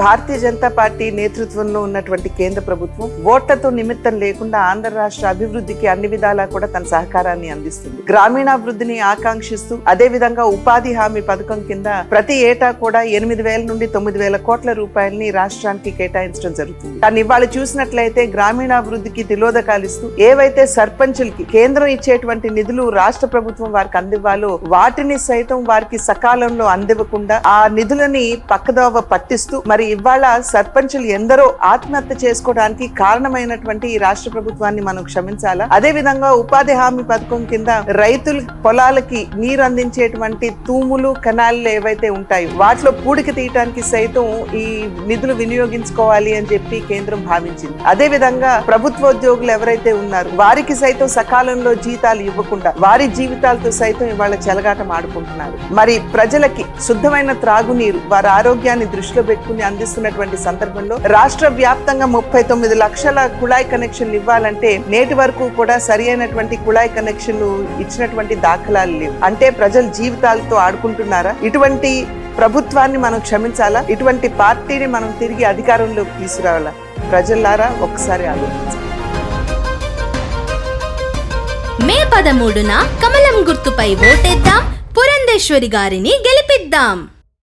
Bharatiya Janata party నేతృత్వంలో ఉన్నటువంటి కేంద్ర ప్రభుత్వం ఓట్లతో నిమిత్తం లేకుండా ఆంధ్ర రాష్ట్ర అభివృద్ధికి అన్ని విధాలా కూడా తన సహకారాన్ని అందిస్తుంది. గ్రామీణాభివృద్ధిని ఆకాంక్షిస్తూ అదే విధంగా ఉపాధి హామీ పథకం కింద ప్రతి ఏటా కూడా 8,000 నుండి 9,000 కోట్ల రూపాయలని రాష్ట్రానికి కేటాయించడం జరుగుతుంది. కానీ ఇవాళ చూసినట్లయితే గ్రామీణాభివృద్ధికి తిలోదకాలు ఇస్తూ ఏవైతే సర్పంచులకి కేంద్రం ఇచ్చేటువంటి నిధులు రాష్ట్ర ప్రభుత్వం వారికి అందివ్వాలో వాటిని సైతం వారికి సకాలంలో అందివ్వకుండా ఆ నిధులని పక్కదోవ పట్టిస్తూ మరి ఇవాళ సర్పంచులు ఎందరో ఆత్మహత్య చేసుకోవడానికి కారణమైనటువంటి ఈ రాష్ట్ర ప్రభుత్వాన్ని మనం క్షమించాలా? అదే విధంగా ఉపాధి హామీ పథకం కింద రైతుల పొలాలకి నీరు అందించేటువంటి తూములు కెనాల్లు ఏవైతే ఉంటాయో వాటిలో పూడికి తీయటానికి సైతం ఈ నిధులు వినియోగించుకోవాలి అని చెప్పి కేంద్రం భావించింది. అదే విధంగా ప్రభుత్వోద్యోగులు ఎవరైతే ఉన్నారో వారికి సైతం సకాలంలో జీతాలు ఇవ్వకుండా వారి జీవితాలతో సైతం ఇవాళ చెలగాటం ఆడుకుంటున్నారు. మరి ప్రజలకి శుద్ధమైన త్రాగునీరు వారి ఆరోగ్యాన్ని దృష్టిలో పెట్టుకుని అందిస్తున్నటువంటి సందర్భంలో రాష్ట్ర వ్యాప్తంగా 39 లక్షల కుళాయి కనెక్షన్లు ఇవ్వాలంటే నేటి వరకు కూడా సరి అయినటువంటి కుళాయి కనెక్షన్లు ఇచ్చినటువంటి దాఖలాలు లేవు. అంటే ప్రజల జీవితాలతో ఆడుకుంటున్నారా? ఇటువంటి ప్రభుత్వాన్ని మనం క్షమించాలా? ఇటువంటి పార్టీని మనం తిరిగి అధికారంలోకి తీసుకురావాలా? ప్రజలారా ఒక్కసారి ఆలోచించాలి. మే 13న కమలం గుర్తుపై ఓటేద్దాం, పురంధేశ్వరి గారిని గెలిపిద్దాం.